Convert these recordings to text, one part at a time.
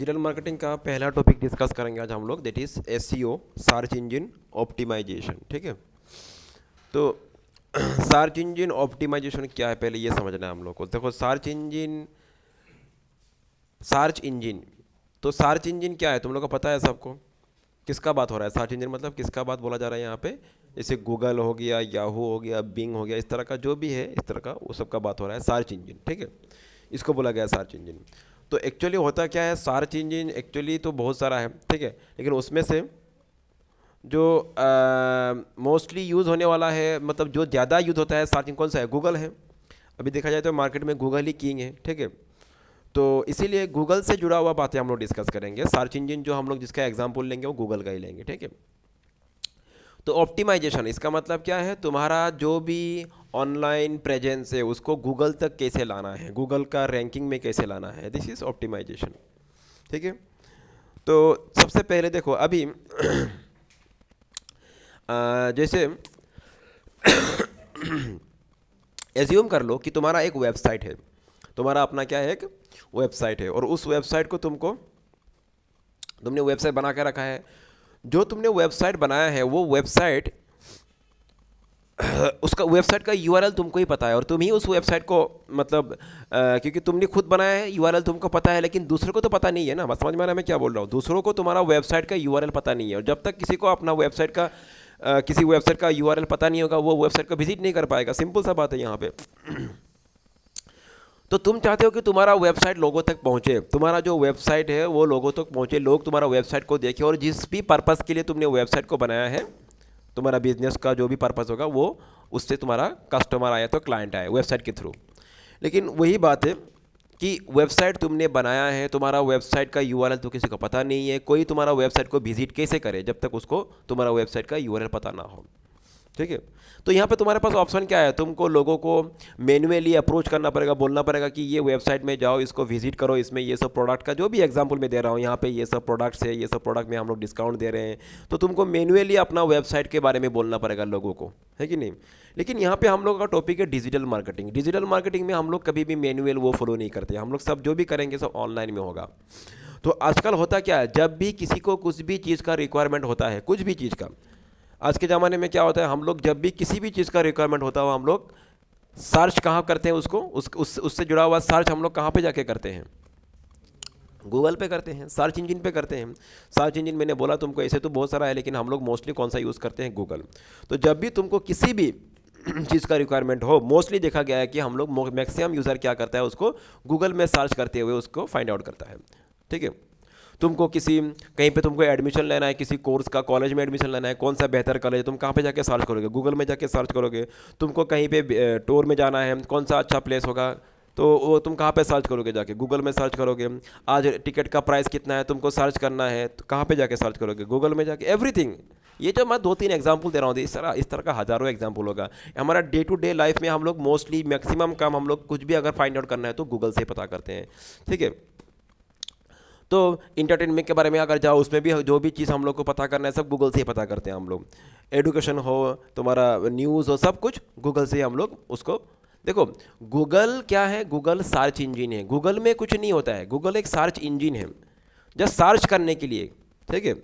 Digital marketing का पहला topic discuss करेंगे आज हम लोग, that is SEO, search engine optimization. ठीक है, तो सर्च इंजन ऑप्टिमाइजेशन क्या है पहले ये समझना है हम लोग को। देखो सर्च इंजन तो सर्च इंजन क्या है तुम लोग को पता है सबको। किसका बात हो रहा है? सर्च इंजन मतलब किसका बात बोला जा रहा है यहाँ पे? जैसे गूगल हो गया, याहू हो गया, बिंग हो गया, इस तरह का जो भी है इस तरह का वो सबका बात हो रहा है सर्च इंजन। ठीक है, इसको बोला गया सर्च इंजन। तो एक्चुअली होता क्या है, सर्च इंजन एक्चुअली तो बहुत सारा है, ठीक है, लेकिन उसमें से जो मोस्टली यूज़ होने वाला है, मतलब जो ज़्यादा यूज़ होता है सर्च इंजन कौन सा है? गूगल है। अभी देखा जाए तो मार्केट में गूगल ही किंग है। ठीक है, तो इसीलिए गूगल से जुड़ा हुआ बातें हम लोग डिस्कस करेंगे। सर्च इंजन जो हम लोग जिसका एग्जाम्पल लेंगे वो गूगल का ही लेंगे। ठीक है, तो ऑप्टिमाइजेशन इसका मतलब क्या है? तुम्हारा जो भी ऑनलाइन प्रेजेंस है उसको गूगल तक कैसे लाना है, गूगल का रैंकिंग में कैसे लाना है, दिस इज ऑप्टिमाइजेशन। ठीक है, तो सबसे पहले देखो अभी जैसे एज्यूम कर लो कि तुम्हारा एक वेबसाइट है, तुम्हारा अपना क्या है, एक वेबसाइट है, और उस वेबसाइट को तुमने वेबसाइट बना के रखा है। जो तुमने वेबसाइट बनाया है वो वेबसाइट उसका वेबसाइट का यूआरएल तुमको ही पता है, और तुम ही उस वेबसाइट को मतलब क्योंकि तुमने खुद बनाया है, यूआरएल तुमको पता है, लेकिन दूसरों को तो पता नहीं है ना। बस समझ में आ रहा है मैं क्या बोल रहा हूँ? दूसरों को तुम्हारा वेबसाइट का यूआरएल पता नहीं है, और जब तक किसी को अपना वेबसाइट का किसी वेबसाइट का यूआरएल पता नहीं होगा वो वेबसाइट को विजिट नहीं कर पाएगा। सिंपल सा बात है यहाँ पे। तो तुम चाहते हो कि तुम्हारा वेबसाइट लोगों तक पहुंचे, तुम्हारा जो वेबसाइट है वो लोगों तक पहुंचे, लोग तुम्हारा वेबसाइट को देखें, और जिस भी पर्पज़ के लिए तुमने वेबसाइट को बनाया है, तुम्हारा बिजनेस का जो भी पर्पज़ होगा वो उससे तुम्हारा कस्टमर आया तो क्लाइंट आए वेबसाइट के थ्रू। लेकिन वही बात है कि वेबसाइट तुमने बनाया है, तुम्हारा वेबसाइट का यूआरएल तो किसी को पता नहीं है। कोई तुम्हारा वेबसाइट को विजिट कैसे करे जब तक उसको तुम्हारा वेबसाइट का यूआरएल पता ना हो। ठीक है, तो यहाँ पे तुम्हारे पास ऑप्शन क्या है? तुमको लोगों को मैन्युअली अप्रोच करना पड़ेगा, बोलना पड़ेगा कि ये वेबसाइट में जाओ, इसको विजिट करो, इसमें ये सब प्रोडक्ट का जो भी एग्जांपल मैं दे रहा हूँ यहाँ पे ये सब प्रोडक्ट्स है, ये सब प्रोडक्ट में हम लोग डिस्काउंट दे रहे हैं, तो तुमको मैन्युअली अपना वेबसाइट के बारे में बोलना पड़ेगा लोगों को, है कि नहीं? लेकिन यहाँ पे हम लोग का टॉपिक है डिजिटल मार्केटिंग। डिजिटल मार्केटिंग में हम लोग कभी भी मैनुअल वो फॉलो नहीं करते, हम लोग सब जो भी करेंगे सब ऑनलाइन में होगा। तो आजकल होता क्या है, जब भी किसी को कुछ भी चीज़ का रिक्वायरमेंट होता है, कुछ भी चीज़ का, आज के ज़माने में क्या होता है, हम लोग जब भी किसी भी चीज़ का रिक्वायरमेंट होता है हम लोग सर्च कहाँ करते हैं, उसको उससे जुड़ा हुआ सर्च हम लोग कहाँ पे जाके करते हैं? गूगल पे करते हैं, सर्च इंजन पे करते हैं। सर्च इंजन मैंने बोला तुमको, ऐसे तो बहुत सारा है लेकिन हम लोग मोस्टली कौन सा यूज़ करते हैं? गूगल। तो जब भी तुमको किसी भी चीज़ का रिक्वायरमेंट हो, मोस्टली देखा गया है कि हम लोग मैक्सिमम यूज़र क्या करता है, उसको गूगल में सर्च करते हुए उसको फाइंड आउट करता है। ठीक है, तुमको कहीं पे तुमको एडमिशन लेना है, किसी कोर्स का, कॉलेज में एडमिशन लेना है, कौन सा बेहतर कॉलेज है, तुम कहाँ पे जाके सर्च करोगे? गूगल में जाके सर्च करोगे। तुमको कहीं पे टूर में जाना है, कौन सा अच्छा प्लेस होगा, तो वो तुम कहाँ पे सर्च करोगे? जाके गूगल में सर्च करोगे। आज टिकट का प्राइस कितना है तुमको सर्च करना है, तो कहाँ पे जाके सर्च करोगे? गूगल में जाके। एवरीथिंग, ये जो मैं 2-3 एग्जाम्पल दे रहा हूँ, इस तरह का हज़ारों एग्जाम्पल होगा। हमारा डे टू डे लाइफ में हम लोग मोस्टली मैक्सिमम काम हम लोग कुछ भी अगर फाइंड आउट करना है तो गूगल से पता करते हैं। ठीक है, तो इंटरटेनमेंट के बारे में अगर जाओ, उसमें भी जो भी चीज़ हम लोग को पता करना है सब गूगल से ही पता करते हैं हम लोग। एडुकेशन हो, तुम्हारा न्यूज़ हो, सब कुछ गूगल से ही हम लोग उसको। देखो गूगल क्या है? गूगल सर्च इंजन है। गूगल में कुछ नहीं होता है, गूगल एक सर्च इंजन है जस्ट सर्च करने के लिए। ठीक है,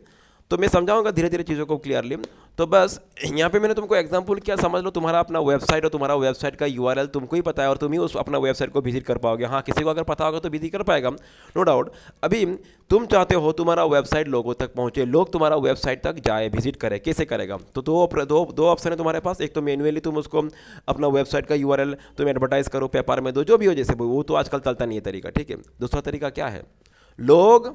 तो मैं समझाऊंगा धीरे धीरे चीज़ों को क्लियरली। तो बस यहाँ पे मैंने तुमको एग्जांपल क्या, समझ लो तुम्हारा अपना वेबसाइट और तुम्हारा वेबसाइट का यूआरएल तुमको ही पता है, और तुम ही उस अपना वेबसाइट को विजिट कर पाओगे। हाँ, किसी को अगर पता होगा तो विजिट कर पाएगा, नो डाउट। अभी तुम चाहते हो तुम्हारा वेबसाइट लोगों तक पहुँचे, लोग तुम्हारा वेबसाइट तक जाए, विजिट करे, कैसे करेगा? तो दो ऑप्शन है तुम्हारे पास। एक तो मैन्युअली तुम उसको अपना वेबसाइट का यूआरएल तुम एडवर्टाइज करो, पेपर में दो, जो भी हो, जैसे वो तो आजकल चलता नहीं है तरीका। ठीक है, दूसरा तरीका क्या है? लोग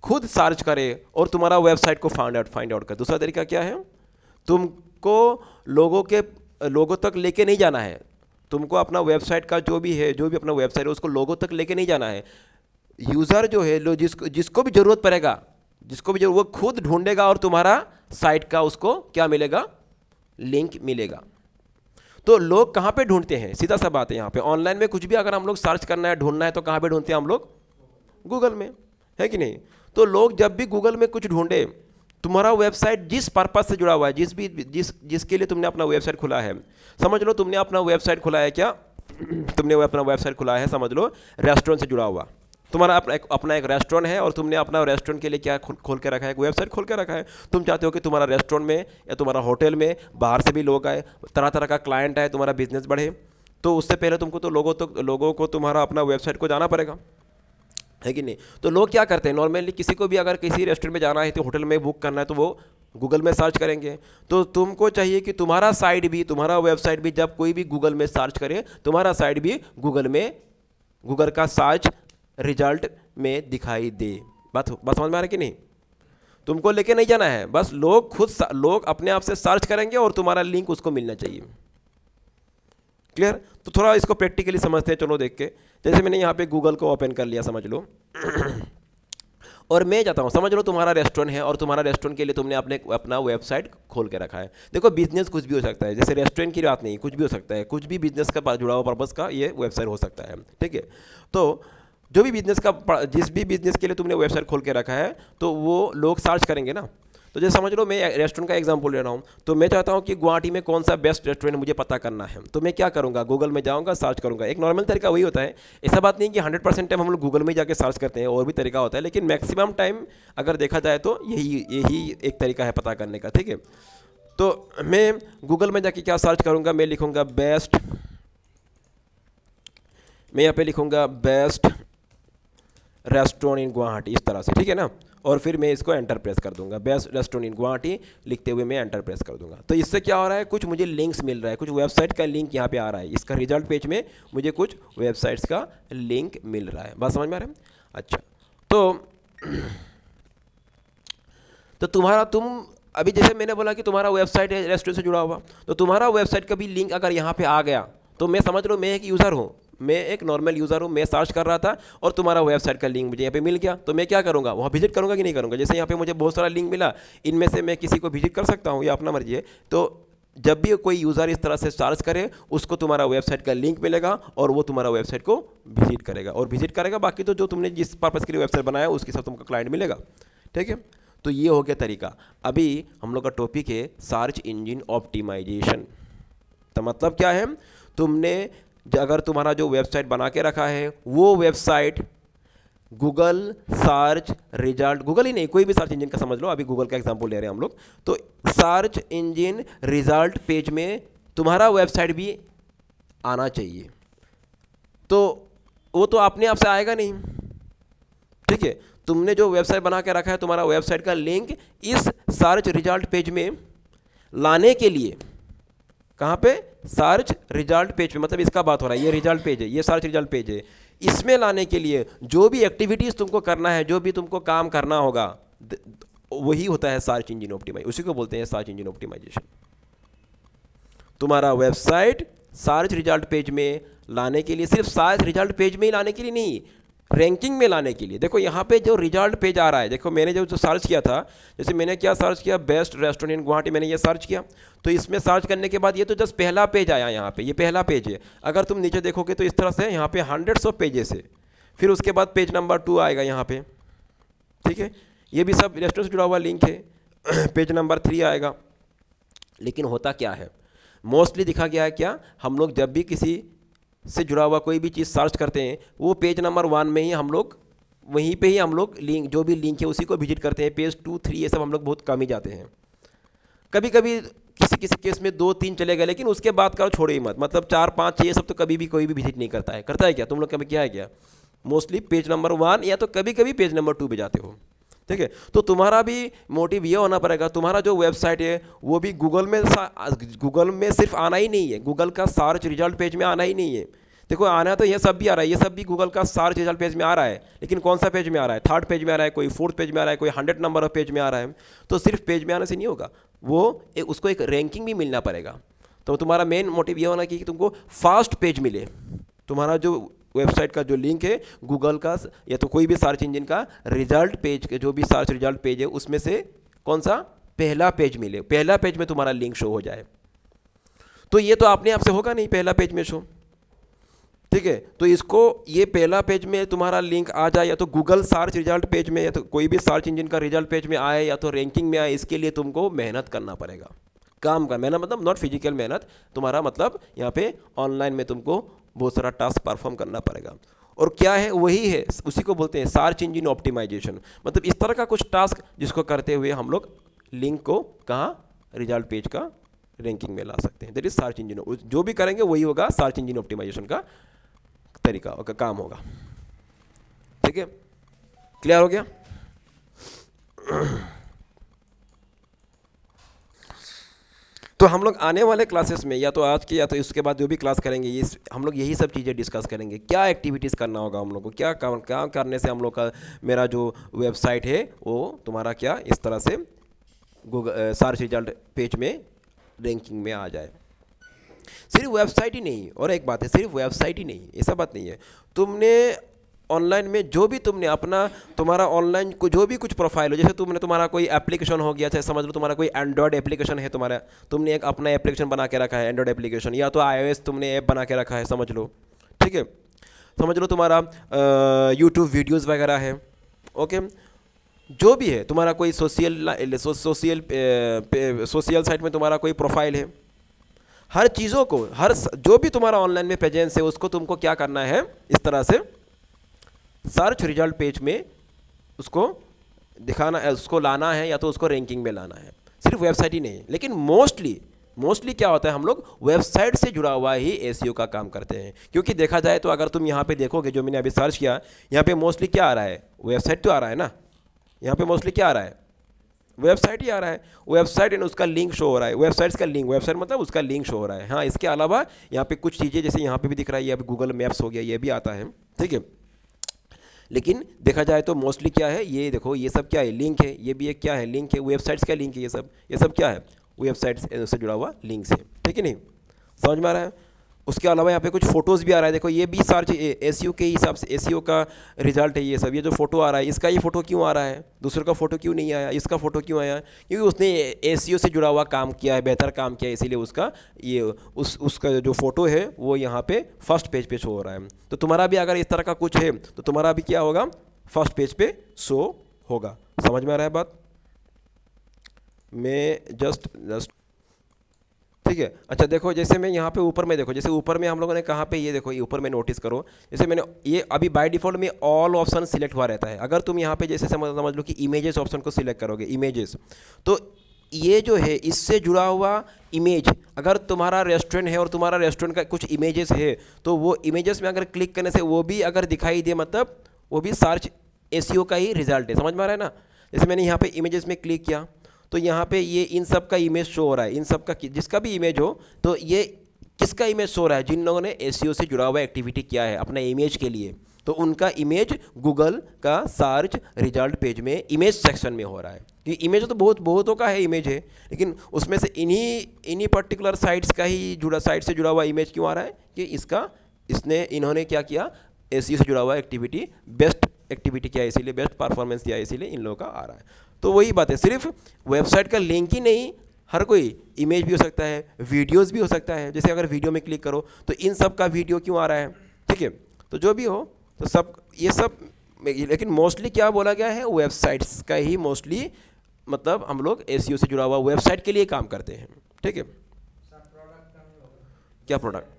खुद सर्च करे और तुम्हारा वेबसाइट को फाइंड आउट करे। दूसरा तरीका क्या है? तुमको लोगों तक लेके नहीं जाना है, तुमको अपना वेबसाइट का जो भी अपना वेबसाइट है उसको लोगों तक लेके नहीं जाना है। यूज़र जो है, जिसको भी ज़रूरत पड़ेगा, वो खुद ढूंढेगा और तुम्हारा साइट का उसको क्या मिलेगा? लिंक मिलेगा। तो लोग कहाँ पे ढूंढते हैं? सीधा सा बात है यहाँ पे। ऑनलाइन में कुछ भी अगर हम लोग सर्च करना है, ढूंढना है, तो कहाँ पे ढूंढते हैं हम लोग? गूगल में, है कि नहीं? तो लोग जब भी गूगल में कुछ ढूंढे, तुम्हारा वेबसाइट जिस पर्पस से जुड़ा हुआ है, जिसके लिए तुमने अपना वेबसाइट खुला है, समझ लो तुमने अपना वेबसाइट खुला है क्या? तुमने वो अपना वेबसाइट खुला है, समझ लो रेस्टोरेंट से जुड़ा हुआ, तुम्हारा अपना एक रेस्टोरेंट है और तुमने अपना रेस्टोरेंट के लिए क्या खोल के रखा है, एक वेबसाइट खोल के रखा है। तुम चाहते हो कि तुम्हारा रेस्टोरेंट में या तुम्हारा होटल में बाहर से भी लोग आए, तरह तरह का क्लाइंट आए, तुम्हारा बिजनेस बढ़े। तो उससे पहले तुमको तो लोगों को तुम्हारा अपना वेबसाइट को जाना पड़ेगा, है कि नहीं। तो लोग क्या करते हैं, नॉर्मली किसी को भी अगर किसी रेस्टोरेंट में जाना है तो होटल में बुक करना है तो वो गूगल में सर्च करेंगे। तो तुमको चाहिए कि तुम्हारा साइट भी, तुम्हारा वेबसाइट भी जब कोई भी गूगल में सर्च करे, तुम्हारा साइट भी गूगल का सर्च रिजल्ट में दिखाई दे। बात समझ में आ रहा है कि नहीं। तुमको लेके नहीं जाना है, बस लोग अपने आप से सर्च करेंगे और तुम्हारा लिंक उसको मिलना चाहिए। क्लियर। तो थोड़ा इसको प्रैक्टिकली समझते हैं, चलो देख के। जैसे मैंने यहाँ पे गूगल को ओपन कर लिया, समझ लो और मैं जाता हूँ, समझ लो तुम्हारा रेस्टोरेंट है और तुम्हारा रेस्टोरेंट के लिए तुमने अपना वेबसाइट खोल के रखा है। देखो बिजनेस कुछ भी हो सकता है, जैसे रेस्टोरेंट की बात नहीं, कुछ भी हो सकता है, कुछ भी बिजनेस का जुड़ा हुआ पर्पस का ये वेबसाइट हो सकता है, ठीक है। तो जो भी बिजनेस का, जिस भी बिजनेस के लिए तुमने वेबसाइट खोल के रखा है तो वो लोग सर्च करेंगे ना। तो जैसे समझ लो मैं रेस्टोरेंट का एग्जांपल ले रहा हूँ, तो मैं चाहता हूँ कि गुवाहाटी में कौन सा बेस्ट रेस्टोरेंट मुझे पता करना है। तो मैं क्या करूँगा, गूगल में जाऊँगा, सर्च करूँगा। एक नॉर्मल तरीका वही होता है, ऐसा बात नहीं कि 100% टाइम हम लोग गूगल में जाके सर्च करते हैं, और भी तरीका होता है, लेकिन मैक्सिमम टाइम अगर देखा जाए तो यही एक तरीका है पता करने का, ठीक है। तो मैं गूगल में जाके क्या सर्च करूँगा, मैं लिखूँगा बेस्ट, मैं यहाँ पे लिखूँगा बेस्ट रेस्टोरेंट इन गुवाहाटी, इस तरह से, ठीक है ना। और फिर मैं इसको एंटर प्रेस कर दूंगा, बेस्ट रेस्टोरेंट इन गुवाहाटी लिखते हुए मैं एंटर प्रेस कर दूंगा। तो इससे क्या हो रहा है, कुछ मुझे लिंक्स मिल रहा है, कुछ वेबसाइट का लिंक यहाँ पे आ रहा है। इसका रिजल्ट पेज में मुझे कुछ वेबसाइट्स का लिंक मिल रहा है। बात समझ में आ रहा है। अच्छा, तो तुम अभी जैसे मैंने बोला कि तुम्हारा वेबसाइट है रेस्टोरेंट से जुड़ा हुआ, तो तुम्हारा वेबसाइट का भी लिंक अगर यहाँ पे आ गया तो मैं समझ लो मैं एक यूज़र हूँ, मैं एक नॉर्मल यूज़र हूँ, मैं सर्च कर रहा था और तुम्हारा वेबसाइट का लिंक मुझे यहाँ पे मिल गया। तो मैं क्या करूँगा, वहाँ विजिट करूँगा कि नहीं करूँगा। जैसे यहाँ पे मुझे बहुत सारा लिंक मिला, इनमें से मैं किसी को विजिट कर सकता हूँ, या अपना मर्जी है। तो जब भी कोई यूज़र इस तरह से सर्च करे उसको तुम्हारा वेबसाइट का लिंक मिलेगा और वो तुम्हारा वेबसाइट को विजिट करेगा और विजिट करेगा। बाकी तो जो तुमने जिस पर्पज़ के लिए वेबसाइट बनाया उसके साथ तुमको क्लाइंट मिलेगा, ठीक है। तो ये हो गया तरीका। अभी हम लोग का टॉपिक है सर्च इंजन ऑप्टिमाइजेशन। तो मतलब क्या है, तुमने अगर तुम्हारा जो वेबसाइट बना के रखा है वो website Google search result, Google ही नहीं कोई भी सर्च इंजन का समझ लो, अभी गूगल का एग्जांपल ले रहे हैं हम लोग, तो सर्च इंजन रिजल्ट पेज में तुम्हारा वेबसाइट भी आना चाहिए। तो वो तो अपने आप से आएगा नहीं, ठीक है। तुमने जो वेबसाइट बना के रखा है तुम्हारा वेबसाइट का लिंक इस सर्च रिजल्ट पेज में लाने के लिए, कहाँ पे, सर्च रिजल्ट पेज पे, मतलब इसका बात हो रहा है, ये रिजल्ट पेज है, ये सर्च रिजल्ट पेज है, इसमें लाने के लिए जो भी एक्टिविटीज़ तुमको करना है, जो भी तुमको काम करना होगा, वही होता है सर्च इंजन ऑप्टिमाइजेशन, उसी को बोलते हैं सर्च इंजन ऑप्टिमाइजेशन। तुम्हारा वेबसाइट सर्च रिजल्ट पेज में लाने के लिए, सिर्फ सर्च रिजल्ट पेज में ही लाने के लिए नहीं, रैंकिंग में लाने के लिए। देखो यहाँ पे जो रिजल्ट पेज आ रहा है, देखो मैंने जो सर्च किया था, जैसे मैंने क्या सर्च किया, बेस्ट रेस्टोरेंट इन गुवाहाटी, मैंने ये सर्च किया। तो इसमें सर्च करने के बाद ये तो जस्ट पहला पेज आया, यहाँ पे ये पहला पेज है। अगर तुम नीचे देखोगे तो इस तरह से यहाँ पे हंड्रेड्स ऑफ पेजेस है। फिर उसके बाद पेज नंबर 2 आएगा यहाँ पे, ठीक है, ये भी सब रेस्टोरेंट से जुड़ा हुआ लिंक है। पेज नंबर 3 आएगा। लेकिन होता क्या है, मोस्टली दिखा गया है क्या, हम लोग जब भी किसी से जुड़ा हुआ कोई भी चीज़ सर्च करते हैं वो पेज नंबर 1 में ही हम लोग, वहीं पे ही हम लोग लिंक, जो भी लिंक है उसी को विजिट करते हैं। पेज 2, 3 ये सब हम लोग बहुत कम ही जाते हैं। कभी कभी किसी केस में 2, 3 चले गए, लेकिन उसके बाद का छोड़ो ही मत, मतलब 4, 5, 6 सब तो कभी भी कोई भी विजिट नहीं करता है। करता है क्या तुम लोग, कभी किया है क्या? मोस्टली पेज नंबर 1 या तो कभी कभी पेज नंबर 2 पे जाते हो, ठीक है। तो तुम्हारा भी मोटिव ये होना पड़ेगा, तुम्हारा जो वेबसाइट है वो भी गूगल में सिर्फ आना ही नहीं है, गूगल का सर्च रिजल्ट पेज में आना ही नहीं है। देखो आना तो ये सब भी आ रहा है, ये सब भी गूगल का सर्च रिजल्ट पेज में आ रहा है, लेकिन कौन सा पेज में आ रहा है, 3rd पेज में आ रहा है, कोई 4th पेज में आ रहा है, कोई 100 नंबर ऑफ पेज में आ रहा है। तो सिर्फ पेज में आने से नहीं होगा, उसको एक रैंकिंग भी मिलना पड़ेगा। तो तुम्हारा मेन मोटिव ये होना कि तुमको फास्ट पेज मिले, तुम्हारा जो वेबसाइट का जो लिंक है गूगल का या तो कोई भी सर्च इंजन का रिजल्ट पेज के, जो भी सर्च रिजल्ट पेज है उसमें से कौन सा पहला पेज मिले, पहला पेज में तुम्हारा लिंक शो हो जाए। तो ये तो अपने आप से होगा नहीं पहला पेज में शो, ठीक है। तो इसको ये पहला पेज में तुम्हारा लिंक आ जाए, या तो गूगल सर्च रिजल्ट पेज में, या तो कोई भी सर्च इंजन का रिजल्ट पेज में आए, या तो रैंकिंग में आए, इसके लिए तुमको मेहनत करना पड़ेगा। काम का मेहनत मतलब नॉट फिजिकल मेहनत, तुम्हारा मतलब यहाँ पे ऑनलाइन में तुमको बहुत सारा टास्क परफॉर्म करना पड़ेगा। और क्या है, वही है, उसी को बोलते हैं सर्च इंजन ऑप्टिमाइजेशन। मतलब इस तरह का कुछ टास्क जिसको करते हुए हम लोग लिंक को कहाँ, रिजल्ट पेज का रैंकिंग में ला सकते हैं। दैट इज सर्च इंजन, जो भी करेंगे वही होगा, सर्च इंजन ऑप्टिमाइजेशन का तरीका का काम होगा। ठीक है, क्लियर हो गया? तो हम लोग आने वाले क्लासेस में, या तो आज की या तो इसके बाद जो भी क्लास करेंगे, ये हम लोग यही सब चीज़ें डिस्कस करेंगे। क्या एक्टिविटीज़ करना होगा हम लोग को, क्या करने से हम लोग का मेरा जो वेबसाइट है वो तुम्हारा क्या इस तरह से गूगल सर्च रिजल्ट पेज में रैंकिंग में आ जाए। सिर्फ वेबसाइट ही नहीं, और एक बात है, सिर्फ वेबसाइट ही नहीं, ऐसा बात नहीं है। तुमने ऑनलाइन में जो भी तुमने अपना, तुम्हारा ऑनलाइन को जो भी कुछ प्रोफाइल हो, जैसे तुम्हारा कोई एप्लीकेशन हो गया, चाहे समझ लो तुम्हारा कोई एंड्रॉयड एप्लीकेशन है, तुम्हारा तुमने एक अपना एप्लीकेशन बना के रखा है, एंड्रॉयड एप्लीकेशन, या तो iOS तुमने ऐप बना के रखा है, समझ लो। ठीक है, समझ लो तुम्हारा यूट्यूब वीडियोज़ वगैरह है। ओके, जो भी है तुम्हारा कोई सोशल साइट में तुम्हारा कोई प्रोफाइल है, हर चीज़ों को, जो भी तुम्हारा ऑनलाइन में प्रेजेंस है उसको तुमको क्या करना है, इस तरह से सर्च रिजल्ट पेज में उसको दिखाना है, उसको लाना है, या तो उसको रैंकिंग में लाना है। सिर्फ वेबसाइट ही नहीं, लेकिन मोस्टली क्या होता है, हम लोग वेबसाइट से जुड़ा हुआ ही एसईओ का काम करते हैं। क्योंकि देखा जाए तो अगर तुम यहाँ पे देखोगे, जो मैंने अभी सर्च किया, यहाँ पे मोस्टली क्या आ रहा है, वेबसाइट तो आ रहा है ना, यहाँ पे मोस्टली क्या आ रहा है, वेबसाइट ही आ रहा है। वेबसाइट एंड उसका लिंक शो हो रहा है, वेबसाइट्स का लिंक, वेबसाइट मतलब उसका लिंक शो हो रहा है। हाँ, इसके अलावा यहाँ पे कुछ चीज़ें, जैसे यहाँ पे भी दिख रहा है, ये अभी गूगल मैप्स हो गया, ये भी आता है। ठीक है, लेकिन देखा जाए तो मोस्टली क्या है, ये देखो, ये सब क्या है, लिंक है, ये भी एक क्या है, लिंक है, वेबसाइट्स का लिंक है, ये सब क्या है, वेबसाइट्स से जुड़ा हुआ लिंक्स है। ठीक है, नहीं समझ में आ रहा है? उसके अलावा यहाँ पे कुछ फोटोज़ भी आ रहा है, देखो ये भी सर्च एसईओ के हिसाब से, एसईओ का रिजल्ट है ये सब। ये जो फोटो आ रहा है, इसका ये फोटो क्यों आ रहा है, दूसरे का फोटो क्यों नहीं आया, इसका फोटो क्यों आया, क्योंकि उसने एसईओ से जुड़ा हुआ काम किया है, बेहतर काम किया है, इसीलिए उसका ये उसका जो फोटो है वो यहाँ पे फर्स्ट पेज पे शो हो रहा है। तो तुम्हारा भी अगर इस तरह का कुछ है तो तुम्हारा भी क्या होगा, फर्स्ट पेज पे शो होगा। समझ में आ रहा है बात? मैं जस्ट ठीक है। अच्छा देखो, जैसे मैं यहाँ पे ऊपर में देखो, जैसे ऊपर में हम लोगों ने कहाँ पे, ये देखो, ये ऊपर में नोटिस करो, जैसे मैंने ये अभी बाय डिफ़ॉल्ट में ऑल ऑप्शन सिलेक्ट हुआ रहता है। अगर तुम यहाँ पे जैसे समझ लो कि इमेजेस ऑप्शन को सिलेक्ट करोगे, इमेजेस, तो ये जो है इससे जुड़ा हुआ इमेज, अगर तुम्हारा रेस्टोरेंट है और तुम्हारा रेस्टोरेंट का कुछ इमेजेस है, तो वो इमेजेस में अगर क्लिक करने से वो भी अगर दिखाई दे, मतलब वो भी सर्च एसईओ का ही रिजल्ट है। समझ में आ रहा है ना? जैसे मैंने यहाँ पे इमेजेस में क्लिक किया तो यहाँ पे ये इन सब का इमेज शो हो रहा है, इन सब का, जिसका भी इमेज हो, तो ये किसका इमेज शो हो रहा है, जिन लोगों ने एसईओ से जुड़ा हुआ एक्टिविटी किया है अपना इमेज के लिए, तो उनका इमेज गूगल का सर्च रिजल्ट पेज में इमेज सेक्शन में हो रहा है। क्योंकि इमेज तो बहुतों का है, इमेज है, लेकिन उसमें से इन्हीं पर्टिकुलर साइट्स का ही साइट से जुड़ा हुआ इमेज क्यों आ रहा है, कि इन्होंने क्या किया, एसईओ से जुड़ा हुआ एक्टिविटी, बेस्ट एक्टिविटी किया है, इसीलिए बेस्ट परफॉर्मेंस दिया है, इसीलिए इन लोगों का आ रहा है। तो वही बात है, सिर्फ वेबसाइट का लिंक ही नहीं, हर कोई इमेज भी हो सकता है, वीडियोस भी हो सकता है। जैसे अगर वीडियो में क्लिक करो तो इन सब का वीडियो क्यों आ रहा है। ठीक है, तो जो भी हो, तो सब ये सब, लेकिन मोस्टली क्या बोला गया है, वेबसाइट्स का ही मोस्टली, मतलब हम लोग एसईओ से जुड़ा हुआ वेबसाइट के लिए काम करते हैं। ठीक है, क्या प्रोडक्ट,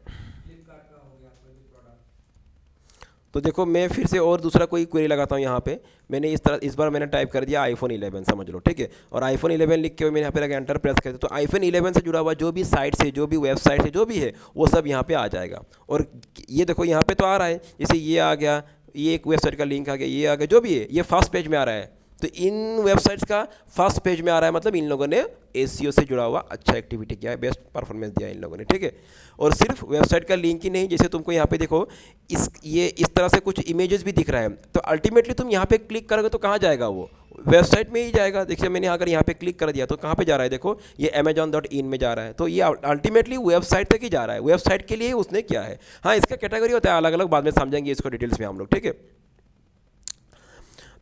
तो देखो मैं फिर से और दूसरा कोई क्वेरी लगाता हूँ यहाँ पे। मैंने इस बार मैंने टाइप कर दिया iPhone 11, समझ लो। ठीक है, और iPhone 11 लिख के मैंने यहाँ पे लगा एंटर प्रेस कर दिया, तो iPhone 11 से जुड़ा हुआ जो भी साइट है, जो भी वेबसाइट है, जो भी है, वो सब यहाँ पे आ जाएगा। और ये देखो यहाँ पे तो आ रहा है, जैसे ये आ गया, ये एक वेबसाइट का लिंक आ गया, ये आ गया, जो भी है, ये फर्स्ट पेज में आ रहा है। तो इन वेबसाइट्स का फर्स्ट पेज में आ रहा है, मतलब इन लोगों ने एसईओ से जुड़ा हुआ अच्छा एक्टिविटी किया है, बेस्ट परफॉर्मेंस दिया है इन लोगों ने। ठीक है, और सिर्फ वेबसाइट का लिंक ही नहीं, जैसे तुमको यहाँ पे देखो, इस तरह से कुछ इमेजेस भी दिख रहा है, तो अल्टीमेटली तुम यहाँ पे क्लिक करोगे तो कहाँ जाएगा, वो वेबसाइट में ही जाएगा। देखिए मैंने अगर यहाँ पे क्लिक कर दिया तो कहाँ पे जा रहा है, देखो ये amazon.in में जा रहा है, तो ये अल्टीमेटली वेबसाइट तक ही जा रहा है, वेबसाइट के लिए उसने किया है। हाँ, इसका कैटेगरी होता है अलग अलग, बाद में समझेंगे इसको डिटेल्स में हम लोग। ठीक है,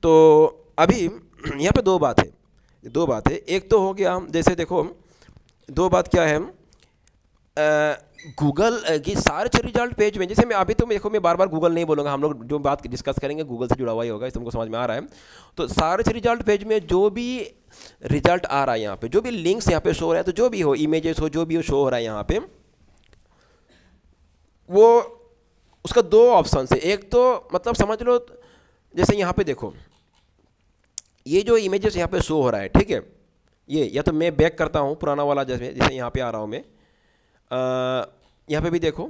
तो अभी यहाँ पे दो बात है। एक तो हो गया, जैसे देखो, दो बात क्या है, गूगल की सर्च रिजल्ट पेज में, जैसे मैं अभी तो देखो मैं बार बार गूगल नहीं बोलूँगा, हम लोग जो बात डिस्कस करेंगे गूगल से जुड़ा हुआ ही होगा, इस तुमको समझ में आ रहा है। तो सर्च रिजल्ट पेज में जो भी रिजल्ट आ रहा है, यहाँ पे जो भी लिंक्स यहाँ पे शो हो रहा है, तो जो भी हो, इमेजेस हो, जो भी हो, शो हो रहा है यहाँ पे, वो उसका दो ऑप्शन है। एक तो मतलब समझ लो, जैसे यहाँ पे देखो, ये जो इमेजेस यहाँ पे शो हो रहा है, ठीक है, ये या तो मैं बैक करता हूँ पुराना वाला, जैसे जैसे यहाँ पे आ रहा हूँ मैं, यहाँ पे भी देखो,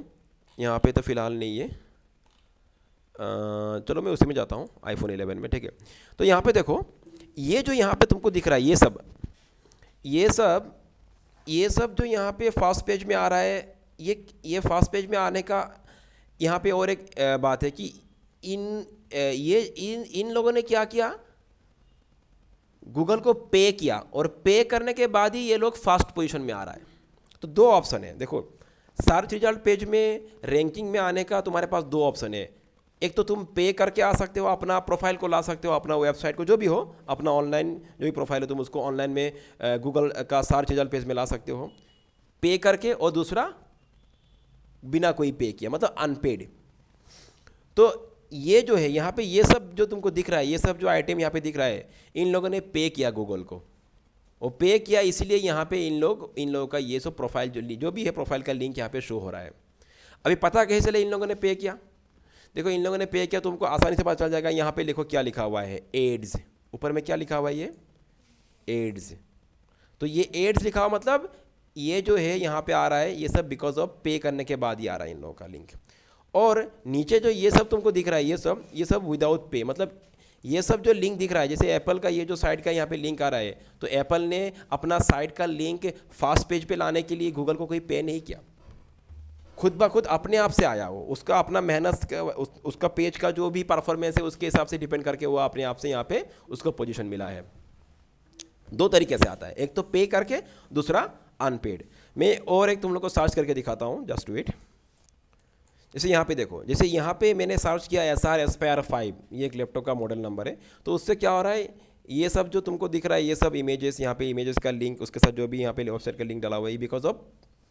यहाँ पे तो फ़िलहाल नहीं है, चलो मैं उसी में जाता हूँ आईफोन 11 में, ठीक है। तो यहाँ पे देखो, ये जो यहाँ पे तुमको दिख रहा है, ये सब जो यहाँ पे फर्स्ट पेज में आ रहा है, ये फर्स्ट पेज में आने का यहाँ पे और एक बात है कि इन लोगों ने क्या किया, गूगल को पे किया, और पे करने के बाद ही ये लोग फर्स्ट पोजीशन में आ रहा है। तो दो ऑप्शन है, देखो सर्च रिजल्ट पेज में रैंकिंग में आने का तुम्हारे पास दो ऑप्शन है। एक तो तुम पे करके आ सकते हो, अपना प्रोफाइल को ला सकते हो, अपना वेबसाइट को जो भी हो, अपना ऑनलाइन जो भी प्रोफाइल है तुम उसको ऑनलाइन में गूगल का सर्च रिजल्ट पेज में ला सकते हो पे करके, और दूसरा बिना कोई पे किया, मतलब अनपेड। तो ये जो है यहाँ पे, ये सब जो तुमको दिख रहा है, ये सब जो आइटम यहाँ पे दिख रहा है, इन लोगों ने पे किया गूगल को, और पे किया इसलिए यहाँ पे इन लोगों का ये सब प्रोफाइल जो भी है, प्रोफाइल का लिंक यहाँ पे शो हो रहा है। अभी पता कैसे चले इन लोगों ने पे किया? देखो इन लोगों ने पे किया, तुमको आसानी से पता चल जाएगा। यहाँ पे देखो क्या लिखा हुआ है, एड्स, ऊपर में क्या लिखा हुआ है, ये एड्स। तो ये एड्स लिखा हुआ मतलब ये जो है यहाँ पे आ रहा है, ये सब बिकॉज ऑफ पे करने के बाद ही आ रहा है इन लोगों का लिंक। और नीचे जो ये सब तुमको दिख रहा है, ये सब विदाउट पे, मतलब ये सब जो लिंक दिख रहा है, जैसे एप्पल का ये जो साइट का यहाँ पे लिंक आ रहा है, तो एप्पल ने अपना साइट का लिंक फर्स्ट पेज पे लाने के लिए गूगल को कोई पे नहीं किया, खुद ब खुद अपने आप से आया वो, उसका अपना मेहनत, उसका पेज का जो भी परफॉर्मेंस है उसके हिसाब से डिपेंड करके वो अपने आप से यहाँ पे उसको पोजीशन मिला है। दो तरीके से आता है, एक तो पे करके, दूसरा अनपेड। मैं और एक तुम लोग को सर्च करके दिखाता हूँ, जस्ट वेट। जैसे यहाँ पे देखो, जैसे यहाँ पे मैंने सर्च किया SR Aspire 5, ये एक लैपटॉप का मॉडल नंबर है। तो उससे क्या हो रहा है, ये सब जो तुमको दिख रहा है, ये सब इमेजेस, यहाँ पे इमेजेस का लिंक, उसके साथ जो भी यहाँ पे वेबसाइट का लिंक डाला हुआ है, बिकॉज ऑफ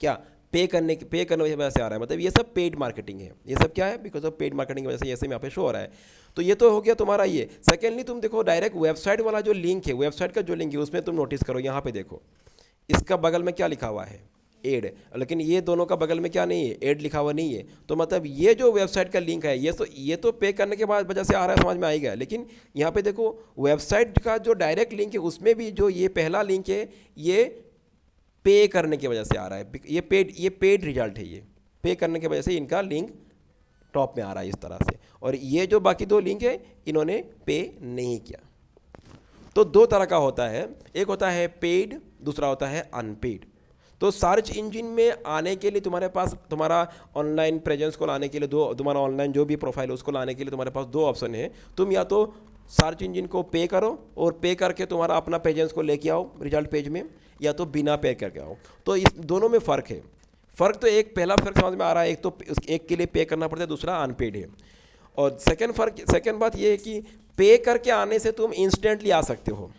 क्या, पे करने की वजह से आ रहा है। मतलब ये सब पेड मार्केटिंग है, ये सब क्या है, बिकॉज ऑफ पेड मार्केटिंग की वजह से ये सब यहाँ पे शो हो रहा है। तो ये तो हो गया तुम्हारा ये। सेकेंडली तुम देखो डायरेक्ट वेबसाइट वाला जो लिंक है, वेबसाइट का जो लिंक है उसमें तुम नोटिस करो, यहाँ पे देखो इसका बगल में क्या लिखा हुआ है, एड, लेकिन ये दोनों का बगल में क्या नहीं है, एड लिखा हुआ नहीं है। तो मतलब ये जो वेबसाइट का लिंक है, ये तो पे करने के बाद वजह से आ रहा है, समझ में आएगा। लेकिन यहाँ पे देखो वेबसाइट का जो डायरेक्ट लिंक है उसमें भी जो ये पहला लिंक है, ये पे करने की वजह से आ रहा है। ये पेड रिजल्ट है, ये पे करने की वजह से इनका लिंक टॉप में आ रहा है इस तरह से। और ये जो बाकी दो लिंक है इन्होंने पे नहीं किया। तो दो तरह का होता है, एक होता है पेड, दूसरा होता है अनपेड। तो सर्च इंजन में आने के लिए तुम्हारे पास, तुम्हारा ऑनलाइन प्रेजेंस को लाने के लिए तुम्हारा ऑनलाइन जो भी प्रोफाइल है उसको लाने के लिए तुम्हारे पास दो ऑप्शन है। तुम या तो सर्च इंजन को पे करो और पे करके तुम्हारा अपना प्रेजेंस को लेके आओ रिजल्ट पेज में, या तो बिना पे करके आओ। तो इस दोनों में फ़र्क है। फ़र्क तो एक पहला फ़र्क समझ में आ रहा है, एक तो एक के लिए पे करना पड़ता है, दूसरा अनपेड है। और सेकेंड बात ये है कि पे करके आने से तुम इंस्टेंटली आ सकते हो।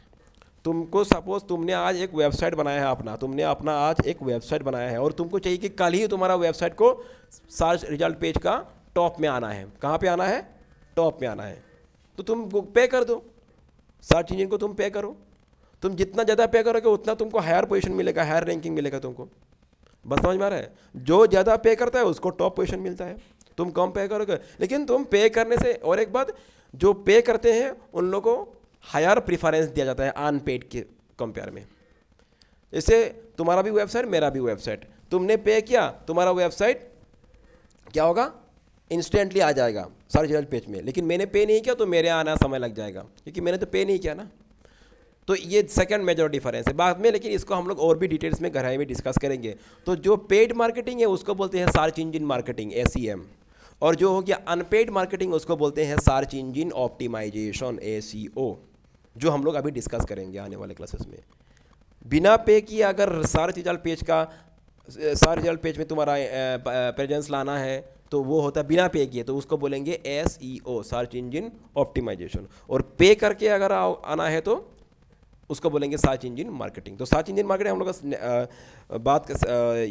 तुमको सपोज तुमने आज एक वेबसाइट बनाया है अपना, आज एक वेबसाइट बनाया है और तुमको चाहिए कि कल ही तुम्हारा वेबसाइट को सर्च रिजल्ट पेज का टॉप में आना है। कहाँ पे आना है? टॉप में आना है। तो तुम पे कर दो, सर्च इंजन को तुम पे करो। तुम जितना ज़्यादा पे करोगे उतना तुमको हायर पोजीशन मिलेगा, हायर रैंकिंग मिलेगा तुमको। बस समझ में आ रहा है? जो ज़्यादा पे करता है उसको टॉप पोजीशन मिलता है। तुम कम पे करोगे, लेकिन तुम पे करने से, और एक बात, जो पे करते हैं उन लोगों को हायर प्रीफरेंस दिया जाता है अनपेड के कंपेयर में। जैसे तुम्हारा भी वेबसाइट, मेरा भी वेबसाइट, तुमने पे किया, तुम्हारा वेबसाइट क्या होगा, इंस्टेंटली आ जाएगा सर्च रिजल्ट पेज में। लेकिन मैंने पे नहीं किया तो मेरे आना समय लग जाएगा, क्योंकि मैंने तो पे नहीं किया ना। तो ये सेकंड मेजर डिफरेंस है बाद में, लेकिन इसको हम लोग और भी डिटेल्स में गहराई में डिस्कस करेंगे। तो जो पेड मार्केटिंग है उसको बोलते हैं सर्च इंजन मार्केटिंग, SEM, और जो हो गया अनपेड मार्केटिंग उसको बोलते हैं सर्च इंजन ऑप्टिमाइजेशन, SEO, जो हम लोग अभी डिस्कस करेंगे आने वाले क्लासेस में। बिना पे किए अगर सर्च रिजल्ट पेज में तुम्हारा प्रेजेंस लाना है तो वो होता है बिना पे किए, तो उसको बोलेंगे SEO, सर्च इंजन ऑप्टिमाइजेशन। और पे करके अगर आना है तो उसको बोलेंगे सर्च इंजन मार्केटिंग। तो सर्च इंजन मार्केटिंग हम लोग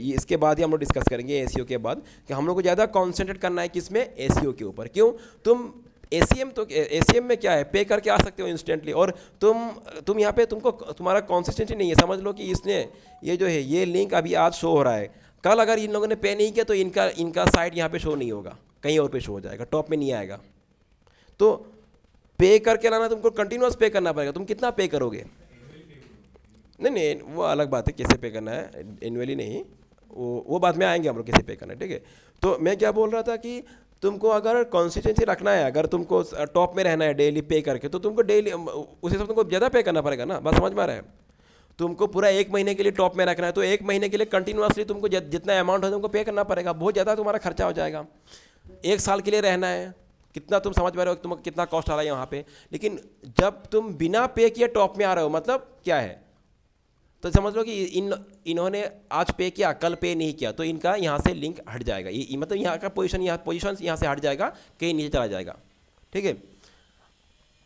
इसके बाद ही हम लोग डिस्कस करेंगे SEO के बाद, कि हम लोग को ज़्यादा कॉन्सेंट्रेट करना है किसमें, SEO के ऊपर। क्यों? तुम SEM में क्या है, पे करके आ सकते हो इंस्टेंटली, और तुम यहाँ पे तुम्हारा कंसिस्टेंसी नहीं है। समझ लो कि इसने ये जो है ये लिंक अभी आज शो हो रहा है, कल अगर इन लोगों ने पे नहीं किया तो इनका साइट यहाँ पे शो नहीं होगा। कहीं और पे शो हो जाएगा, टॉप में नहीं आएगा। तो पे करके लाना, तुमको कंटिन्यूस पे करना पड़ेगा। तुम कितना पे करोगे? नहीं नहीं, वो अलग बात है कैसे पे करना है, एनुअली नहीं, वो बाद में आएंगे हम लोग कैसे पे करना है, ठीक है। तो मैं क्या बोल रहा था कि तुमको अगर कंसिस्टेंसी रखना है, अगर तुमको टॉप में रहना है डेली पे करके, तो तुमको डेली उस हिसाब से तुमको ज़्यादा पे करना पड़ेगा ना। बात समझ में आ रहा है? तुमको पूरा 1 महीने के लिए टॉप में रखना है, तो 1 महीने के लिए कंटिन्यूसली तुमको जितना अमाउंट है तुमको पे करना पड़ेगा। बहुत ज़्यादा तुम्हारा खर्चा हो जाएगा। 1 साल के लिए रहना है, कितना तुम समझ पा रहे हो तुमको कितना कॉस्ट आ रहा है यहाँ पे। लेकिन जब तुम बिना पे किए टॉप में आ रहे हो, मतलब क्या है, तो समझ लो कि इन्होंने आज पे किया, कल पे नहीं किया, तो इनका यहाँ से लिंक हट जाएगा। ये मतलब यहाँ का पोजीशन यहाँ से हट जाएगा, कहीं नीचे चला जाएगा, ठीक है।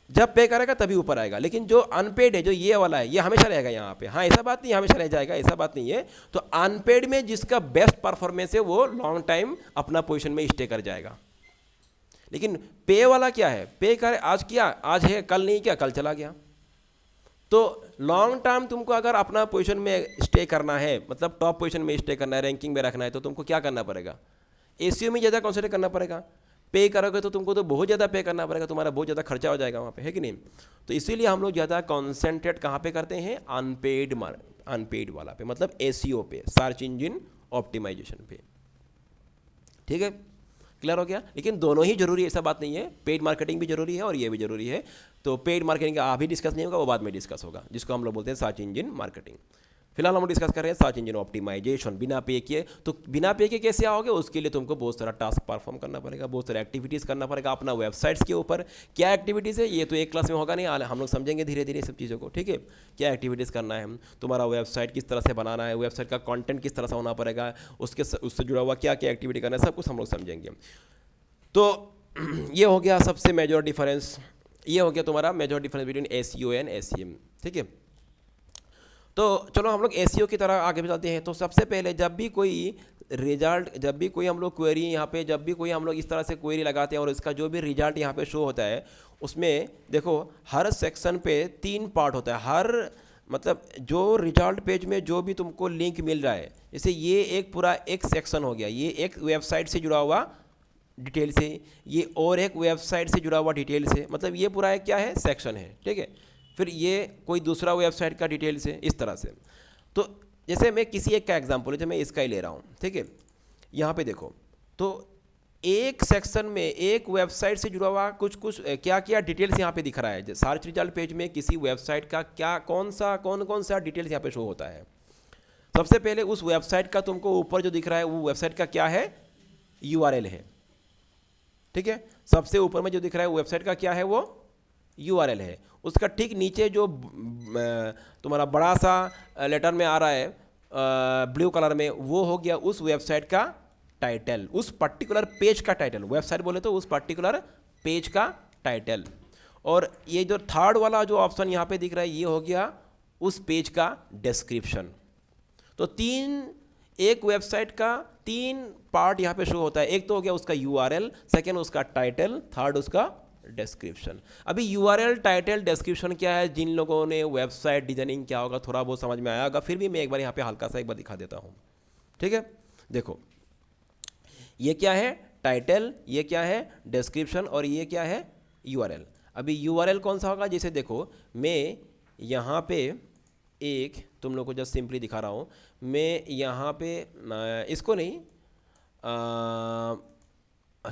जब पे करेगा तभी ऊपर आएगा। लेकिन जो अनपेड है, जो ये वाला है, ये हमेशा रहेगा यहाँ पे। हाँ, ऐसा बात नहीं हमेशा रह जाएगा, ऐसा बात नहीं है। तो अनपेड में जिसका बेस्ट परफॉर्मेंस है वो लॉन्ग टाइम अपना पोजीशन में स्टे कर जाएगा। लेकिन पे वाला क्या है, पे करे आज किया, आज है, कल नहीं किया, कल चला गया। तो लॉन्ग टर्म तुमको अगर अपना पोजीशन में स्टे करना है, मतलब टॉप पोजीशन में स्टे करना है, रैंकिंग में रखना है, तो तुमको क्या करना पड़ेगा? एसीओ में ज़्यादा कॉन्सेंट्रेट करना पड़ेगा। पे करोगे तो तुमको तो बहुत ज़्यादा पे करना पड़ेगा, तुम्हारा बहुत ज़्यादा खर्चा हो जाएगा वहाँ पे, है कि नहीं। तो इसीलिए हम लोग ज़्यादा कॉन्सेंट्रेट कहाँ पे करते हैं? अनपेड वाला पे, मतलब एसीओ पे, सर्च इंजन ऑप्टिमाइजेशन पे, ठीक है। क्लियर हो गया? लेकिन दोनों ही जरूरी है, ऐसा बात नहीं है। पेड मार्केटिंग भी जरूरी है और ये भी जरूरी है। तो पेड मार्केटिंग का अभी डिस्कस नहीं होगा, वो बाद में डिस्कस होगा, जिसको हम लोग बोलते हैं सर्च इंजन मार्केटिंग। फिलहाल हम डिस्कस कर रहे हैं सर्च इंजन ऑप्टिमाइजेशन बिना पे किए। तो बिना पे के कैसे आओगे? उसके लिए तुमको बहुत सारा टास्क परफॉर्म करना पड़ेगा, बहुत सारे एक्टिविटीज़ करना पड़ेगा अपना वेबसाइट्स के ऊपर। क्या एक्टिविटीज़ है ये तो एक क्लास में होगा नहीं, हम लोग समझेंगे धीरे धीरे सब चीज़ों को, ठीक है। क्या एक्टिविटीज़ करना है, तुम्हारा वेबसाइट किस तरह से बनाना है, वेबसाइट का कंटेंट किस तरह से होना पड़ेगा, उससे जुड़ा हुआ क्या क्या एक्टिविटी करना है, सब कुछ हम लोग समझेंगे। तो ये हो गया सबसे मेजर डिफरेंस, ये हो गया तुम्हारा major difference between SEO and SEM, ठीक है। तो चलो हम लोग एसईओ की तरह आगे चलते हैं। तो सबसे पहले जब भी कोई हम लोग क्वेरी यहाँ पे, जब भी कोई हम लोग इस तरह से क्वेरी लगाते हैं और इसका जो भी रिजल्ट यहाँ पे शो होता है, उसमें देखो हर सेक्शन पे 3 पार्ट होता है। हर मतलब जो रिजल्ट पेज में जो भी तुमको लिंक मिल रहा है, जैसे ये एक पूरा एक सेक्शन हो गया, ये एक वेबसाइट से जुड़ा हुआ डिटेल से, ये और एक वेबसाइट से जुड़ा हुआ डिटेल से, मतलब ये पूरा एक क्या है, सेक्शन है, ठीक है। फिर ये कोई दूसरा वेबसाइट का डिटेल्स है, इस तरह से। तो जैसे मैं किसी एक का एग्जांपल है, जैसे मैं इसका ही ले रहा हूँ, ठीक है। यहाँ पे देखो, तो एक सेक्शन में एक वेबसाइट से जुड़ा हुआ कुछ क्या क्या डिटेल्स यहाँ पे दिख रहा है। सर्च रिजल्ट पेज में किसी वेबसाइट का क्या कौन कौन सा डिटेल्स यहाँ पे शो होता है। सबसे पहले उस वेबसाइट का तुमको ऊपर जो दिख रहा है वो वेबसाइट का क्या है, URL है, ठीक है। सबसे ऊपर में जो दिख रहा है वेबसाइट का क्या है, वो URL है। उसका ठीक नीचे जो तुम्हारा बड़ा सा लेटर में आ रहा है ब्लू कलर में, वो हो गया उस वेबसाइट का टाइटल, उस पर्टिकुलर पेज का टाइटल। वेबसाइट बोले तो उस पर्टिकुलर पेज का टाइटल। और ये जो थर्ड वाला जो ऑप्शन यहाँ पे दिख रहा है, ये हो गया उस पेज का डिस्क्रिप्शन। तो एक वेबसाइट का 3 पार्ट यहाँ पे शो होता है। एक तो हो गया उसका URL, सेकेंड उसका टाइटल, थर्ड उसका डिस्क्रिप्शन। अभी URL, टाइटल, डिस्क्रिप्शन क्या है, जिन लोगों ने वेबसाइट डिजाइनिंग क्या होगा थोड़ा बहुत समझ में आया होगा, फिर भी मैं एक बार यहाँ पे हल्का सा एक बार दिखा देता हूँ, ठीक है। देखो ये क्या है, टाइटल, ये क्या है, डिस्क्रिप्शन, और ये क्या है, URL। अभी URL कौन सा होगा, जैसे देखो मैं यहाँ पे एक तुम लोग को जस्ट सिंपली दिखा रहा हूँ। मैं यहाँ पे इसको नहीं,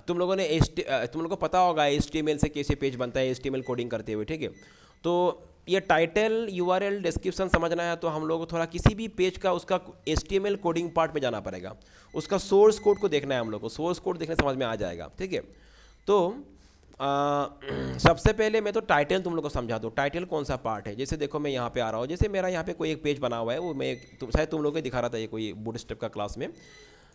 तुम लोगों को पता होगा HTML से कैसे पेज बनता है, HTML कोडिंग करते हुए, ठीक है। तो ये टाइटल, URL, डिस्क्रिप्शन समझना है तो हम लोग को थोड़ा किसी भी पेज का उसका HTML कोडिंग पार्ट में जाना पड़ेगा, उसका सोर्स कोड को देखना है हम लोग को। सोर्स कोड देखने समझ में आ जाएगा, ठीक है। तो सबसे पहले मैं तो टाइटल तुम लोग को समझा दूँ, टाइटल कौन सा पार्ट है। जैसे देखो मैं यहाँ पे आ रहा हूँ, जैसे मेरा यहाँ पे कोई एक पेज बना हुआ है, वो मैं शायद तुम लोग को दिखा रहा था, ये कोई बूटस्ट्रैप का क्लास में।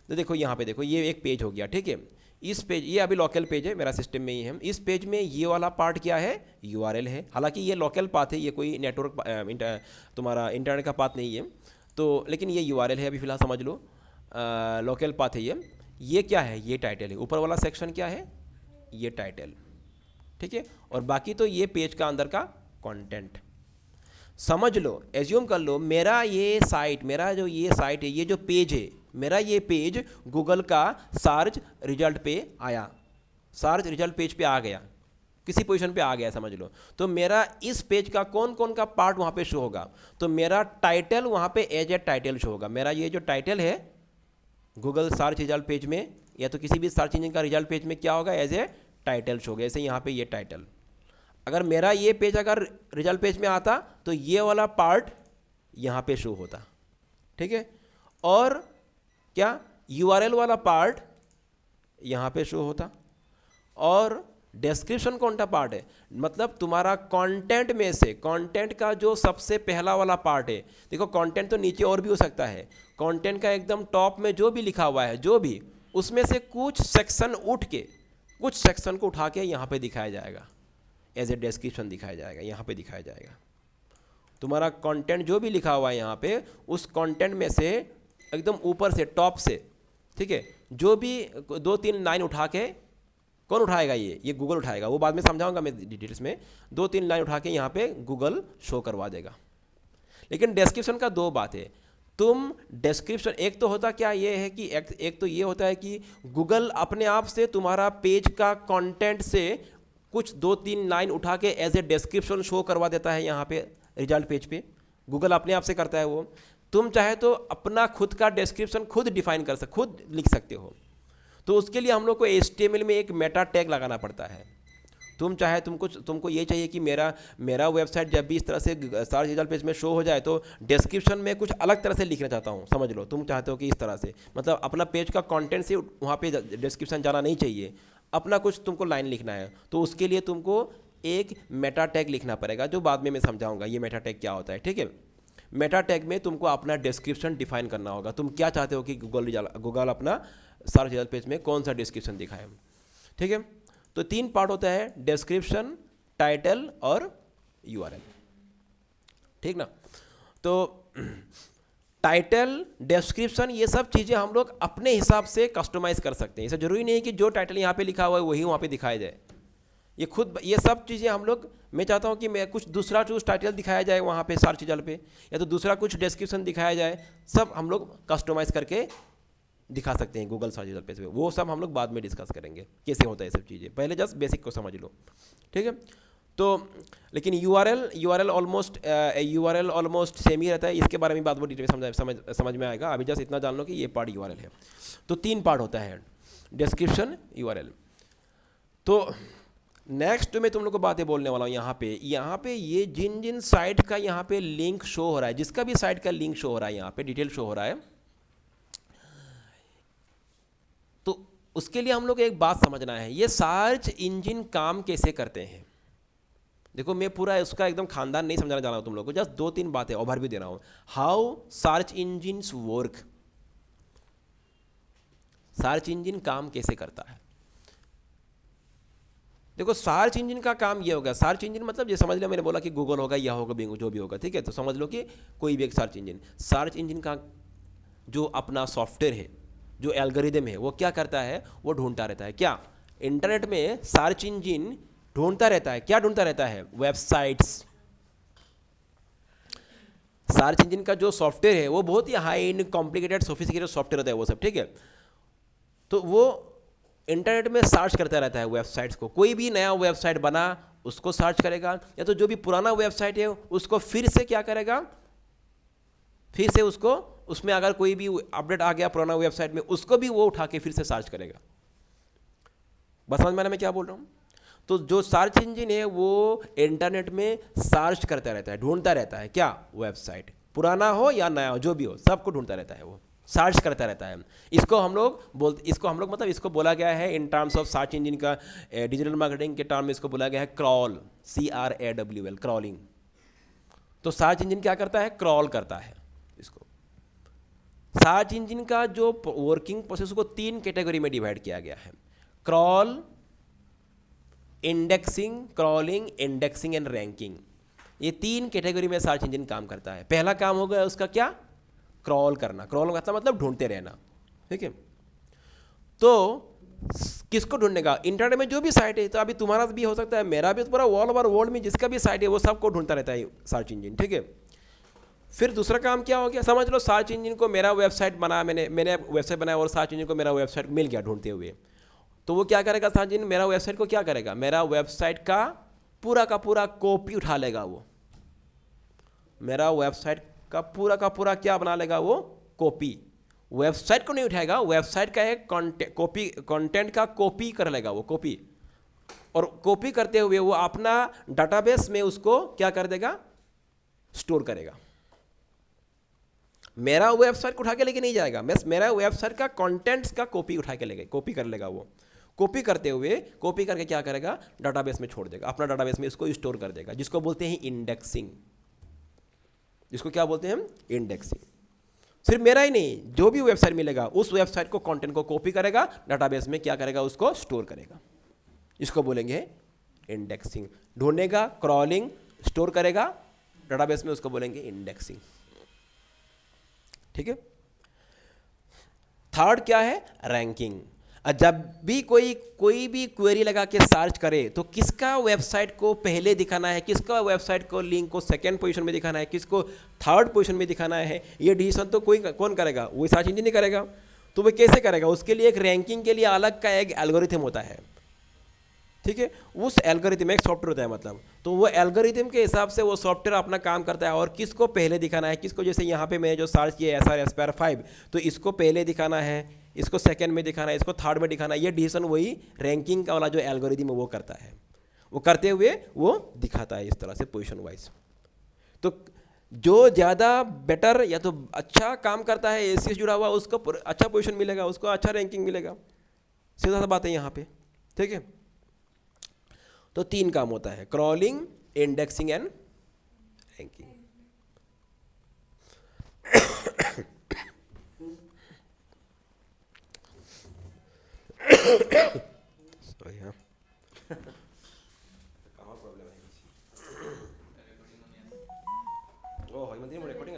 तो देखो यहाँ पे देखो, ये एक पेज हो गया, ठीक है। इस पेज, ये अभी लोकल पेज है, मेरा सिस्टम में ही है। इस पेज में ये वाला पार्ट क्या है, URL है। हालांकि ये लोकल पाथ है, ये कोई नेटवर्क तुम्हारा इंटरनेट का पाथ नहीं है, तो लेकिन ये URL है, अभी फिलहाल समझ लो लोकल पाथ है ये। ये क्या है, ये टाइटल है। ऊपर वाला सेक्शन क्या है, ये टाइटल, ठीक है। और बाकी तो ये पेज का अंदर का कंटेंट। समझ लो, एज्यूम कर लो मेरा ये साइट, मेरा जो ये साइट है, ये जो पेज है, मेरा ये पेज गूगल का सर्च रिजल्ट पे आया, सर्च रिजल्ट पेज पे आ गया, किसी पोजीशन पे आ गया समझ लो। तो मेरा इस पेज का कौन कौन का पार्ट वहाँ पे शो होगा, तो मेरा टाइटल वहाँ पे एज ए टाइटल शो होगा। मेरा ये जो टाइटल है गूगल सर्च रिजल्ट पेज में या तो किसी भी सर्च इंजन का रिजल्ट पेज में क्या होगा, एज ए टाइटल शो होगा। जैसे यहाँ पे ये टाइटल, अगर मेरा ये पेज अगर रिजल्ट पेज में आता तो ये वाला पार्ट यहाँ पे शो होता, ठीक है। और क्या यूआरएल वाला पार्ट यहाँ पे शो होता। और डिस्क्रिप्शन कौन सा पार्ट है, मतलब तुम्हारा कंटेंट में से, कंटेंट का जो सबसे पहला वाला पार्ट है, देखो कंटेंट तो नीचे और भी हो सकता है, कंटेंट का एकदम टॉप में जो भी लिखा हुआ है, जो भी उसमें से कुछ सेक्शन उठ के, कुछ सेक्शन को उठा के यहाँ पे दिखाया जाएगा, एज ए डिस्क्रिप्शन दिखाया जाएगा, यहाँ पे दिखाया जाएगा। तुम्हारा कंटेंट जो भी लिखा हुआ है यहाँ पे, उस कंटेंट में से एकदम ऊपर से टॉप से, ठीक है, जो भी 2-3 लाइन उठा के, कौन उठाएगा, ये गूगल उठाएगा, वो बाद में समझाऊंगा मैं डिटेल्स में। 2-3 लाइन उठा के यहाँ पे गूगल शो करवा देगा। लेकिन डिस्क्रिप्शन का दो बात है, तुम डिस्क्रिप्शन, एक तो होता क्या ये है कि एक तो ये होता है कि गूगल अपने आप से तुम्हारा पेज का कंटेंट से कुछ 2-3 लाइन उठा के एज ए डिस्क्रिप्शन शो करवा देता है यहाँ पे रिजल्ट पेज पे, गूगल अपने आप से करता है वो। तुम चाहे तो अपना खुद का डिस्क्रिप्शन खुद डिफाइन कर सकते, खुद लिख सकते हो। तो उसके लिए हम लोग को HTML में एक मेटा टैग लगाना पड़ता है। तुम चाहे तुमको ये चाहिए कि मेरा वेबसाइट जब भी इस तरह से सर्च रिजल्ट पेज में शो हो जाए तो डिस्क्रिप्शन में कुछ अलग तरह से लिखना चाहता हूँ, समझ लो। तुम चाहते हो कि इस तरह से, मतलब अपना पेज का कंटेंट से वहाँ पे डिस्क्रिप्शन जाना नहीं चाहिए, अपना कुछ तुमको लाइन लिखना है, तो उसके लिए तुमको एक मेटा टैग लिखना पड़ेगा, जो बाद में मैं समझाऊंगा ये मेटा टैग क्या होता है, ठीक है। मेटा टैग में तुमको अपना डिस्क्रिप्शन डिफाइन करना होगा, तुम क्या चाहते हो कि गूगल अपना सर्च रिजल्ट पेज में कौन सा डिस्क्रिप्शन दिखाए, ठीक है। तो 3 पार्ट होता है, डिस्क्रिप्शन, टाइटल और यूआरएल, ठीक ना। तो टाइटल, डिस्क्रिप्शन, ये सब चीज़ें हम लोग अपने हिसाब से कस्टमाइज़ कर सकते हैं। ऐसा जरूरी नहीं है कि जो टाइटल यहाँ पे लिखा हुआ है वही वहाँ पे दिखाया जाए। ये सब चीज़ें हम लोग, मैं चाहता हूँ कि मैं कुछ दूसरा टाइटल दिखाया जाए वहाँ पे सर्च रिजल्ट पे, या तो दूसरा कुछ डिस्क्रिप्शन दिखाया जाए, सब हम लोग कस्टमाइज़ करके दिखा सकते हैं गूगल सर्च रिजल्ट पेज पे। वो सब हम लोग बाद में डिस्कस करेंगे कैसे होता है ये सब चीज़ें, पहले जस्ट बेसिक को समझ लो, ठीक है। तो लेकिन यूआरएल ऑलमोस्ट सेम ही रहता है, इसके बारे में बात वो डिटेल समझ में आएगा। अभी जस्ट इतना जान लो कि ये पार्ट यूआरएल है। तो 3 पार्ट होता है, डिस्क्रिप्शन, यूआरएल। तो नेक्स्ट मैं तुम लोग को बातें बोलने वाला हूँ। यहाँ पे ये जिन साइट का यहाँ पे लिंक शो हो रहा है, जिसका भी साइट का लिंक शो हो रहा है, यहाँ पे डिटेल शो हो रहा है, तो उसके लिए हम लोग एक बात समझना है, ये सर्च इंजन काम कैसे करते हैं। देखो मैं पूरा उसका एकदम खानदान नहीं समझाना चाह रहा हूँ तुम लोग को, जस्ट 2-3 बातें ओवरव्यू दे रहा हूँ। How search engines work, search engine काम कैसे करता है। देखो सर्च इंजन का काम ये होगा, सर्च इंजन मतलब ये समझ लो, मैंने बोला कि गूगल होगा या होगा बिंगो, जो भी होगा, ठीक है। तो समझ लो कि कोई भी एक सर्च इंजन का जो अपना सॉफ्टवेयर है, जो एल्गोरिदम है, वो क्या करता है, वो ढूंढता रहता है। क्या इंटरनेट में सर्च इंजन ढूंढता रहता है, क्या ढूंढता रहता है, वेबसाइट्स। सर्च इंजन का जो सॉफ्टवेयर है वो बहुत ही high end complicated sophisticated software होता है वो सब, ठीक है। तो वो इंटरनेट में सर्च करता रहता है वेबसाइट्स को, कोई भी नया वेबसाइट बना उसको सर्च करेगा, या तो जो भी पुराना वेबसाइट है उसको फिर से क्या करेगा, फिर से उसको, उसमें अगर कोई भी अपडेट आ गया पुराना वेबसाइट में, उसको भी वो उठा के फिर से सर्च करेगा। बस समझ में मैं क्या बोल रहा हूँ। तो जो सर्च इंजन है वो इंटरनेट में सर्च करता रहता है, ढूंढता रहता है, क्या, वेबसाइट, पुराना हो या नया हो, जो भी हो, सबको ढूंढता रहता है, वो सर्च करता रहता है। इसको हम लोग मतलब इसको बोला गया है in terms of search engine का, डिजिटल मार्केटिंग के टर्म में इसको बोला गया है क्रॉल, CRAWL, क्रॉलिंग। तो सर्च इंजन क्या करता है, क्रॉल करता है इसको। सर्च इंजन का जो वर्किंग प्रोसेस को 3 कैटेगरी में डिवाइड किया गया है, crawl, indexing, crawling, indexing and ranking. ये 3 कैटेगरी में सर्च इंजन काम करता है। पहला काम हो गया उसका क्या, क्रॉल करना। क्रॉल करना मतलब ढूंढते रहना, ठीक है। तो किसको ढूंढेगा? इंटरनेट में जो भी साइट है, तो अभी तुम्हारा भी हो सकता है, मेरा भी, तो पूरा ऑल ओवर वर्ल्ड में जिसका भी साइट है वो सबको ढूंढता रहता है सर्च इंजन, ठीक है। फिर दूसरा काम क्या हो गया, समझ लो सर्च इंजन को मेरा वेबसाइट बनाया, मैंने वेबसाइट बनाया और सर्च इंजन को मेरा वेबसाइट मिल गया ढूंढते हुए, तो वो क्या करेगा? सर्च इंजन मेरा वेबसाइट को क्या करेगा? मेरा वेबसाइट का पूरा कॉपी उठा लेगा वो, मेरा वेबसाइट का पूरा क्या बना लेगा वो? कॉपी। वेबसाइट को नहीं उठाएगा, वेबसाइट का एक कंटेंट का कॉपी कर लेगा वो, कॉपी। और कॉपी करते हुए वो अपना डाटाबेस में उसको क्या कर देगा? स्टोर करेगा। मेरा वेबसाइट को उठा के लेके नहीं जाएगा, मेरा वेबसाइट का कंटेंट्स का कॉपी उठा के लेगा, कॉपी कर लेगा वो। कॉपी करते हुए, कॉपी करके क्या करेगा? डाटाबेस में छोड़ देगा, अपना डाटाबेस में इसको स्टोर कर देगा, जिसको बोलते हैं इंडेक्सिंग। जिसको क्या बोलते हैं हम? इंडेक्सिंग। सिर्फ मेरा ही नहीं, जो भी वेबसाइट मिलेगा उस वेबसाइट को, कंटेंट को कॉपी करेगा, डाटाबेस में क्या करेगा? उसको स्टोर करेगा। इसको बोलेंगे इंडेक्सिंग। ढूंढेगा, क्रॉलिंग, स्टोर करेगा डाटाबेस में, उसको बोलेंगे इंडेक्सिंग, ठीक है। थर्ड क्या है? रैंकिंग। जब भी कोई भी क्वेरी लगा के सर्च करे तो किसका वेबसाइट को पहले दिखाना है, किसका वेबसाइट को लिंक को सेकंड पोजीशन में दिखाना है, किसको थर्ड पोजीशन में दिखाना है, ये डिसीजन तो कौन करेगा? वो सर्च इंजन ही करेगा। तो वो कैसे करेगा? उसके लिए एक रैंकिंग के लिए अलग का एक एल्गोरिथम होता है, ठीक है। उस एल्गोरिथम, एक सॉफ्टवेयर होता है मतलब, तो वो एल्गोरिथम के हिसाब से वो सॉफ्टवेयर अपना काम करता है और किसको पहले दिखाना है, किसको, जैसे यहाँ पे मैंने जो सर्च किया SR एस्पायर 5, तो इसको पहले दिखाना है, इसको सेकंड में दिखाना है, इसको थर्ड में दिखाना है। ये डिसीजन वही रैंकिंग का वाला जो एल्गोरिथम है वो करता है। वो करते हुए वो दिखाता है इस तरह से पोजिशन वाइज। तो जो ज़्यादा बेटर या तो अच्छा काम करता है AC से जुड़ा हुआ, उसको अच्छा पोजिशन मिलेगा, उसको अच्छा रैंकिंग मिलेगा। सीधा सा बात है यहाँ पे, ठीक है। तो 3 काम होता है, crawling, indexing and ranking. Sorry, हाँ कहाँ प्रॉब्लम है? ओ हो, मतलब रिकॉर्डिंग